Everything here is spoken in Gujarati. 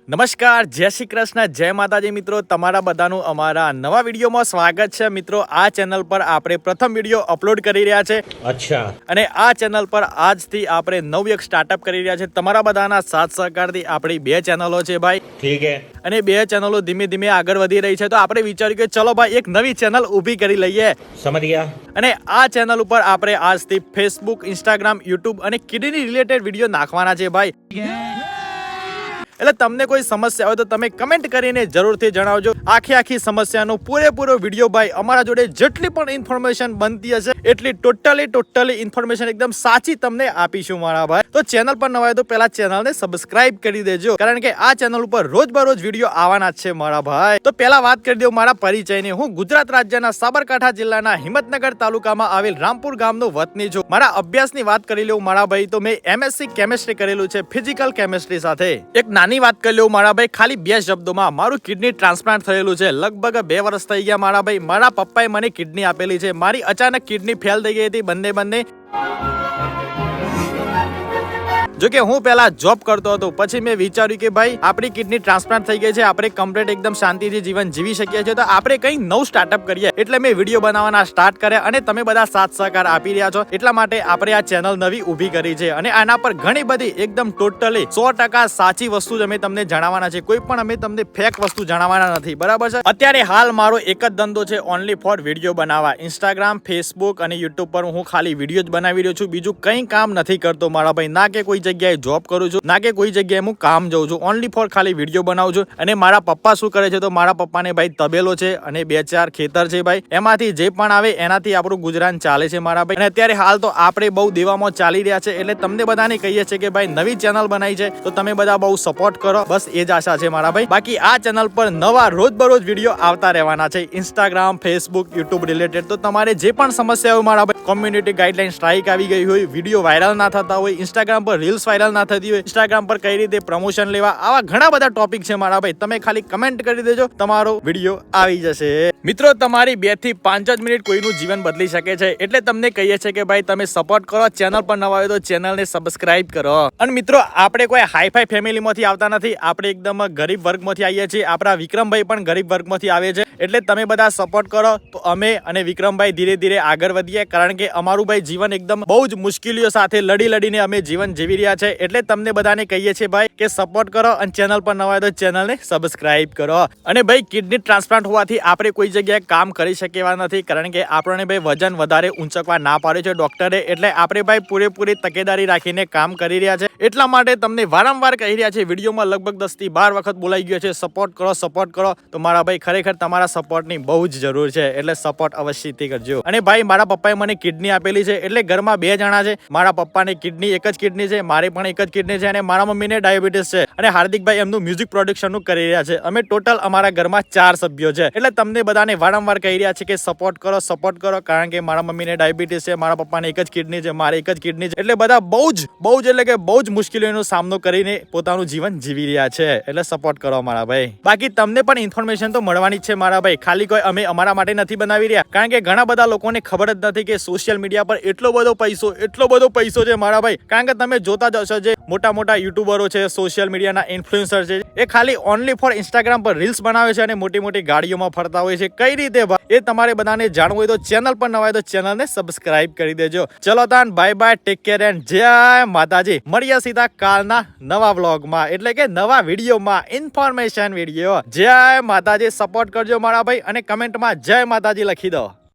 નમસ્કાર, જય શ્રી કૃષ્ણ, જય માતાજી મિત્રો. તમારા બધાનું અમારા નવા વિડીયોમાં સ્વાગત છે. મિત્રો, આ ચેનલ પર આપણે પ્રથમ વિડીયો અપલોડ કરી રહ્યા છે. અચ્છા. અને આ ચેનલ પર આજથી આપણે નવું એક સ્ટાર્ટઅપ કરી રહ્યા છે. તમારા બધાના સાથ સહકારથી આપણી 2 ચેનલો છે ભાઈ. ઠીક હે. અને 2 ચેનલો ધીમે ધીમે આગળ વધી રહી છે. તો આપણે વિચાર્યું કે ચલો ભાઈ એક નવી ચેનલ ઊભી કરી લઈએ. સમજ ગયા. અને આ ચેનલ ઉપર આપણે આજથી ફેસબુક, ઇન્સ્ટાગ્રામ, યુટ્યુબ અને કિડની રિલેટેડ વિડીયો નાખવાના છે ભાઈ. એટલે તમને કોઈ સમસ્યા હોય તો તમે કમેન્ટ કરીને જરૂરથી જણાવજો. આખી સમસ્યાનો પૂરેપૂરો વિડીયો ભાઈ અમારા જોડે જેટલી પણ ઇન્ફોર્મેશન બનતી હશે એટલી ટોટલી ઇન્ફોર્મેશન એકદમ સાચી તમને આપીશું મારા ભાઈ. તો ચેનલ પર નવા હોય તો પહેલા ચેનલને સબસ્ક્રાઇબ કરી દેજો, કારણ કે આ ચેનલ ઉપર રોજબરોજ વિડીયો આવવાના જ છે મારા ભાઈ. તો પહેલા વાત કરી દઉં મારા પરિચયની. હું ગુજરાત રાજ્યના સાબરકાંઠા જિલ્લાના હિંમતનગર તાલુકામાં આવેલ રામપુર ગામનો વતની છું. મારા અભ્યાસની વાત કરી લઉં મારા ભાઈ તો મેં MSc કેમેસ્ટ્રી કરેલું છે, ફિઝિકલ કેમેસ્ટ્રી સાથે. એક નાની વાત કરી લઉં મારા ભાઈ, ખાલી 2 શબ્દોમાં મારું કિડની ટ્રાન્સપ્લાન્ટ થયેલું છે. લગભગ 2 વર્ષ થઈ ગયા મારા ભાઈ. મારા પપ્પાએ મને કિડની આપેલી છે. મારી અચાનક કિડની ફેલ થઈ ગઈ હતી બંને. જો કે હું પહેલા જોબ કરતો હતો, પછી મેં વિચાર્યું કે ભાઈ આપણી કિડની ટ્રાન્સપ્લાન્ટ થઈ ગઈ છે, આપણે કમ્પ્લીટ એકદમ શાંતિથી જીવન જીવી શકીએ છીએ, તો આપણે કંઈ નવું સ્ટાર્ટઅપ કરીએ. એટલે મેં વિડીયો બનાવવાના સ્ટાર્ટ કર્યા અને તમે બધા સાથ સહકાર આપી રહ્યા છો, એટલા માટે આપણે આ ચેનલ નવી ઊભી કરી છે. અને આના પર ઘણી બધી એકદમ ટોટલી 100% સાચી વસ્તુ જ અમે તમને જણાવવાના છે. કોઈ પણ અમે તમને ફેક વસ્તુ જણાવવાના નથી, બરાબર છે. અત્યારે હાલ મારો એક જ ધંધો છે, ઓનલી ફોર વિડીયો બનાવવા. ઇન્સ્ટાગ્રામ, ફેસબુક અને યુટ્યુબ પર હું ખાલી વિડીયો જ બનાવી રહ્યો છું, બીજું કંઈ કામ નથી કરતો મારા ભાઈ. ના કે કોઈ જગ્યાએ જોબ કરું છું, ના કે કોઈ જગ્યાએ હું કામ જાઉં છું. ઓનલી ફોર ખાલી વિડીયો બનાવું છું. અને મારા પપ્પા શું કરે છે, તો મારા પપ્પાને ભાઈ તબેલો છે અને 2-4 ખેતર છે ભાઈ. એમાંથી જે પણ આવે એનાથી આપણું ગુજરાન ચાલે છે મારા ભાઈ. અને અત્યારે હાલ તો આપણે બહુ દેવામાં ચાલી રહ્યા છે, એટલે તમને બધાને કહીએ છીએ કે ભાઈ નવી ચેનલ બનાવી છે તો તમે બધા બહુ સપોર્ટ કરો, બસ એ જ આશા છે મારા ભાઈ. બાકી આ ચેનલ પર નવા રોજબરોજ વિડીયો આવતા રહેવાના છે, ઇન્સ્ટાગ્રામ, ફેસબુક, યુટ્યુબ રિલેટેડ. તો તમારે જે પણ સમસ્યા હોય મારા ભાઈ, કોમ્યુનિટી ગાઈડલાઈન સ્ટ્રાઇક આવી ગઈ હોય, વિડીયો વાયરલ ના થતા હોય, ઇન્સ્ટાગ્રામ પર રીલ્સ વાયરલ ના થતી હોય, ઇન્સ્ટાગ્રામ પર કઈ રીતે પ્રમોશન લેવા, આવા ઘણા બધા ટોપિક છે મારા ભાઈ. તમે ખાલી કમેન્ટ કરી દેજો, તમારો વિડીયો આવી જશે. મિત્રો, તમારી 2 થી 5 જ મિનિટ કોઈનું જીવન બદલી શકે છે, એટલે તમને કહીએ છીએ કે ભાઈ તમે સપોર્ટ કરો. ચેનલ પર નવા હોય તો ચેનલને સબસ્ક્રાઇબ કરો. અને મિત્રો, આપણે કોઈ હાઈફાઈ ફેમિલીમાંથી આવતા નથી, આપણે એકદમ ગરીબ વર્ગમાંથી આવીએ છીએ. આપણા વિક્રમભાઈ પણ ગરીબ વર્ગમાંથી આવે છે, એટલે તમે બધા સપોર્ટ કરો તો અમે અને વિક્રમભાઈ ધીરે ધીરે આગળ વધીએ, કારણ કે અમારું ભાઈ જીવન એકદમ બહુ જ મુશ્કેલીઓ સાથે લડીને અમે જીવન જીવી રહ્યા છે. એટલે તમને બધાને કહીએ છીએ ભાઈ કે સપોર્ટ કરો, અને ચેનલ પર નવા હોય તો ચેનલને સબસ્ક્રાઇબ કરો. અને ભાઈ કિડની ટ્રાન્સપ્લાન્ટ હોવાથી આપણે કોઈ જગ્યાએ કામ કરી શકે એવા નથી, કારણ કે આપણને ભાઈ વજન વધારે ઊંચકવા ના પાડે છે ડોક્ટરે. એટલે આપણે ભાઈ પૂરેપૂરી તકેદારી રાખીને કામ કરી રહ્યા છે. એટલા માટે તમને વારંવાર કહી રહ્યા છે, વિડીયોમાં લગભગ 10 થી 12 વખત બોલાઈ ગયો છે, સપોર્ટ કરો. તો મારા ભાઈ ખરેખર તમારા સપોર્ટની બહુ જ જરૂર છે, એટલે સપોર્ટ અવશ્યથી કરજો. અને ભાઈ મારા પપ્પાએ મને કિડની આપેલી છે, એટલે ઘરમાં 2 જણા છે. મારા પપ્પાને કિડની એક જ કિડની છે, મારે પણ એક જ કિડની છે, અને મારા મમ્મીને ડાયાબિટીસ છે. અને હાર્દિકભાઈ એમનું મ્યુઝિક પ્રોડક્શનનું કરી રહ્યા છે. અમે ટોટલ અમારા ઘરમાં 4 સભ્યો છે. એટલે તમને બધાને વારંવાર કહી રહ્યા છે કે સપોર્ટ કરો, કારણ કે મારા મમ્મીને ડાયાબિટીસ છે, મારા પપ્પાને એક જ કિડની છે, મારે એક જ કિડની છે. એટલે બધા બહુ જ મુશ્કેલીઓનો સામનો કરીને પોતાનું જીવન જીવી રહ્યા છે. એટલે સપોર્ટ કરો મારા ભાઈ. બાકી તમને પણ ઇન્ફોર્મેશન તો મળવાની જ છે મારા ભાઈ. ખાલી કોઈ અમે અમારા માટે નથી બનાવી રહ્યા, કારણ કે ઘણા બધા લોકોને ખબર જ નથી કે સોશિયલ મીડિયા પર એટલો બધો પૈસો છે મારા ભાઈ. કારણ કે તમે જોતા જ હશો, જે મોટા યુટ્યુબરો છે, સોશિયલ મીડિયાના ઇન્ફ્લુએન્સર છે, એ ખાલી ઓનલી ફોર ઇન્સ્ટાગ્રામ પર રીલ્સ બનાવે છે અને મોટી ગાડીઓમાં ફરતા હોય છે. કઈ રીતે ભાઈ, એ તમારે બધાને જાણવું હોય તો ચેનલ પર નવા હોય તો ચેનલને સબસ્ક્રાઇબ કરી દેજો. ચલો તાન, બાય, ટેક કેર એન્ડ જય માતાજી. મળીએ સીધા કાલના નવા વ્લોગમાં, એટલે કે નવા વિડીયોમાં, ઇન્ફોર્મેશન વિડીયો. જય માતાજી. સપોર્ટ કરજો મારા ભાઈ, અને કમેન્ટમાં જય માતાજી લખી દો.